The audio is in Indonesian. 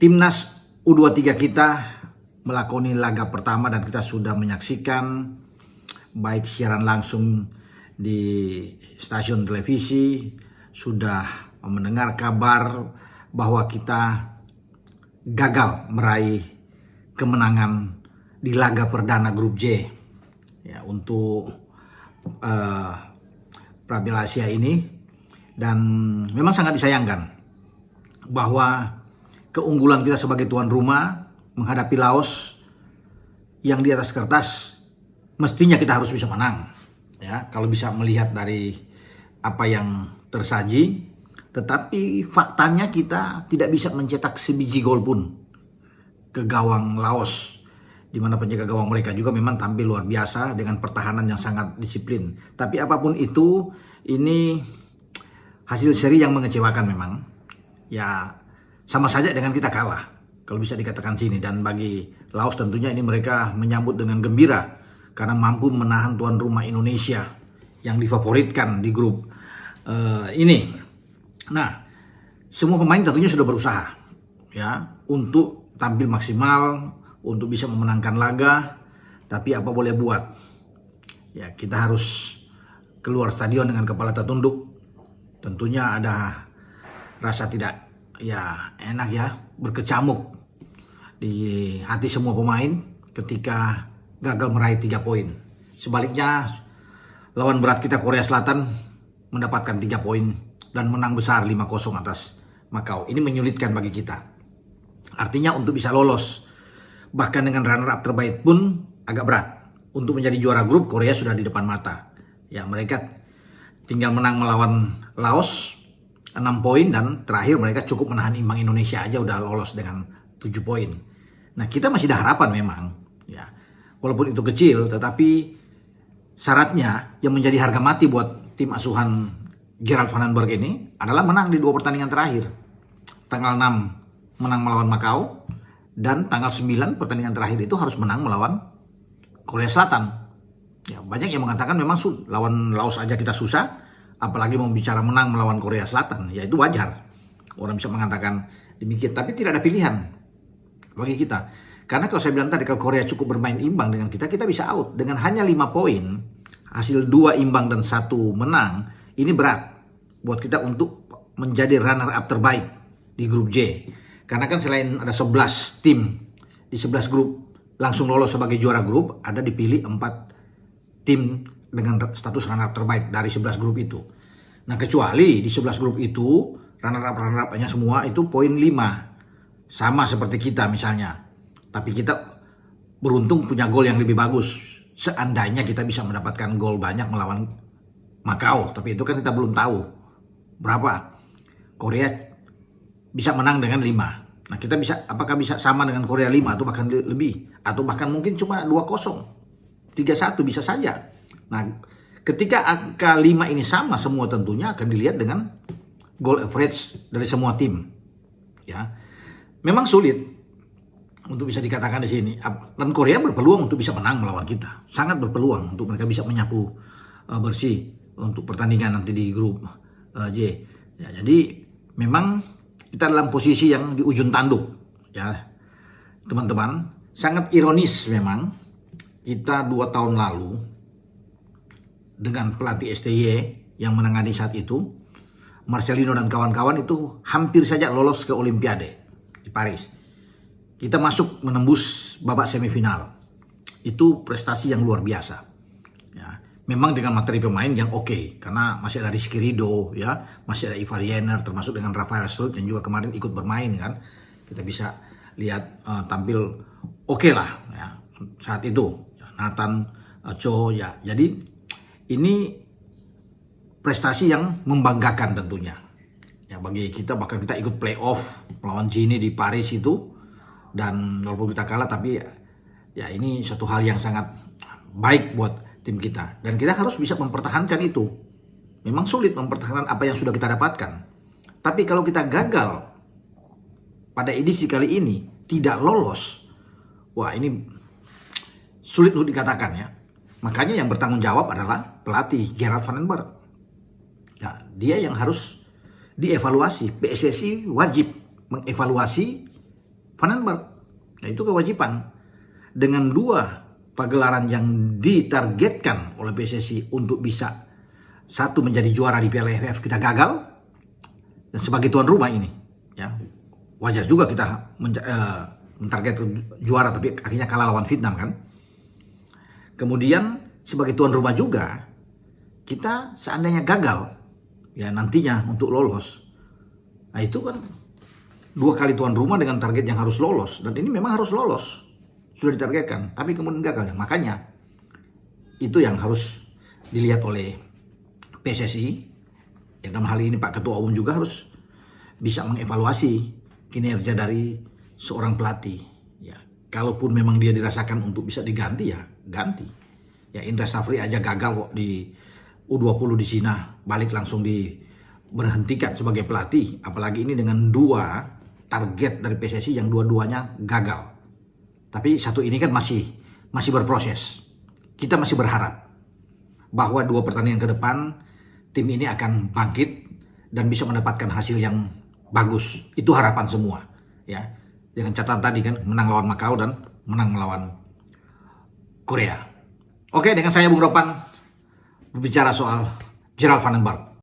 Timnas U23 kita melakoni laga pertama dan kita sudah menyaksikan baik siaran langsung di stasiun televisi, sudah mendengar kabar bahwa kita gagal meraih kemenangan di laga perdana grup J ya, untuk Piala Asia ini. Dan memang sangat disayangkan bahwa keunggulan kita sebagai tuan rumah menghadapi Laos yang di atas kertas mestinya kita harus bisa menang ya, kalau bisa melihat dari apa yang tersaji. Tetapi faktanya kita tidak bisa mencetak sebiji gol pun ke gawang Laos, di mana penjaga gawang mereka juga memang tampil luar biasa dengan pertahanan yang sangat disiplin. Tapi apapun itu, ini hasil seri yang mengecewakan memang ya, sama saja dengan kita kalah kalau bisa dikatakan sini. Dan bagi Laos tentunya ini mereka menyambut dengan gembira karena mampu menahan tuan rumah Indonesia yang difavoritkan di grup ini. Nah, semua pemain tentunya sudah berusaha ya untuk tampil maksimal, untuk bisa memenangkan laga. Tapi apa boleh buat ya, kita harus keluar stadion dengan kepala tertunduk. Tentunya ada rasa tidak ya enak ya, berkecamuk di hati semua pemain ketika gagal meraih 3 poin. Sebaliknya lawan berat kita Korea Selatan mendapatkan 3 poin dan menang besar 5-0 atas Makau. Ini menyulitkan bagi kita. Artinya untuk bisa lolos bahkan dengan runner up terbaik pun agak berat. Untuk menjadi juara grup, Korea sudah di depan mata. Ya, mereka tinggal menang melawan Laos 6 poin, dan terakhir mereka cukup menahan imbang Indonesia aja udah lolos dengan 7 poin. Nah, kita masih ada harapan memang ya. Walaupun itu kecil, tetapi syaratnya yang menjadi harga mati buat tim asuhan Gerald Van den Berg ini adalah menang di 2 pertandingan terakhir. Tanggal 6 menang melawan Makau, dan tanggal 9 pertandingan terakhir itu harus menang melawan Korea Selatan. Ya, banyak yang mengatakan memang lawan Laos aja kita susah, apalagi mau bicara menang melawan Korea Selatan. Ya itu wajar, orang bisa mengatakan demikian, tapi tidak ada pilihan bagi kita. Karena kalau saya bilang tadi, kalau Korea cukup bermain imbang dengan kita bisa out. Dengan hanya 5 poin, hasil 2 imbang dan 1 menang, ini berat buat kita untuk menjadi runner up terbaik di grup J. Karena kan selain ada 11 tim di 11 grup langsung lolos sebagai juara grup, ada dipilih 4 tim dengan status runner up terbaik dari 11 grup itu. Nah, kecuali di 11 grup itu runner up-nya semua itu poin 5. Sama seperti kita misalnya. Tapi kita beruntung punya gol yang lebih bagus. Seandainya kita bisa mendapatkan gol banyak melawan Makau, tapi itu kan kita belum tahu berapa. Korea bisa menang dengan 5. Nah, kita bisa, apakah bisa sama dengan Korea 5 atau bahkan lebih, atau bahkan mungkin cuma 2-0, 3-1 bisa saja. Nah, ketika angka 5 ini sama semua, tentunya akan dilihat dengan goal average dari semua tim. Ya, memang sulit untuk bisa dikatakan di sini. Dan Korea berpeluang untuk bisa menang melawan kita, sangat berpeluang untuk mereka bisa menyapu bersih untuk pertandingan nanti di grup J. Ya, jadi memang kita dalam posisi yang di ujung tanduk ya teman-teman. Sangat ironis memang, kita 2 tahun lalu dengan pelatih STY yang menangani saat itu, Marcelino dan kawan-kawan, itu hampir saja lolos ke Olimpiade di Paris. Kita masuk menembus babak semifinal. Itu prestasi yang luar biasa. Ya, memang dengan materi pemain yang oke, karena masih ada Rizky Ridho, ya, masih ada Ivar Jenner, termasuk dengan Rafael Struijk yang juga kemarin ikut bermain kan. Kita bisa lihat tampil oke lah ya, saat itu. Nathan Cho ya. Jadi ini prestasi yang membanggakan tentunya. Ya, bagi kita, bahkan kita ikut playoff melawan Gini di Paris itu. Dan walaupun kita kalah, tapi ya ini suatu hal yang sangat baik buat tim kita. Dan kita harus bisa mempertahankan itu. Memang sulit mempertahankan apa yang sudah kita dapatkan. Tapi kalau kita gagal pada edisi kali ini, tidak lolos, wah ini sulit untuk dikatakan ya. Makanya yang bertanggung jawab adalah pelatih Gerald Van den Berg. Ya, dia yang harus dievaluasi. PSSI wajib mengevaluasi Vandenberg. Nah, itu kewajiban. Dengan 2 pagelaran yang ditargetkan oleh PSSI untuk bisa satu menjadi juara di Piala AFF, kita gagal. Dan sebagai tuan rumah ini, ya wajar juga kita mentarget juara, tapi akhirnya kalah lawan Vietnam kan. Kemudian sebagai tuan rumah juga, kita seandainya gagal ya nantinya untuk lolos, nah itu kan 2 kali tuan rumah dengan target yang harus lolos, dan ini memang harus lolos, sudah ditargetkan, tapi kemudian gagal ya. Makanya itu yang harus dilihat oleh PSSI. Ya, dalam hal ini Pak Ketua Umum juga harus bisa mengevaluasi kinerja dari seorang pelatih. Ya, kalaupun memang dia dirasakan untuk bisa diganti, ya ganti. Ya, Indra Safri aja gagal kok di U20 di Cina, balik langsung diberhentikan sebagai pelatih. Apalagi ini dengan 2 target dari PSSI yang dua-duanya gagal. Tapi satu ini kan masih berproses. Kita masih berharap bahwa 2 pertandingan ke depan tim ini akan bangkit dan bisa mendapatkan hasil yang bagus. Itu harapan semua, ya. Dengan catatan tadi kan, menang lawan Macau dan menang melawan Korea. Oke, dengan saya Bung Ropan berbicara soal Gerald Vandenberg.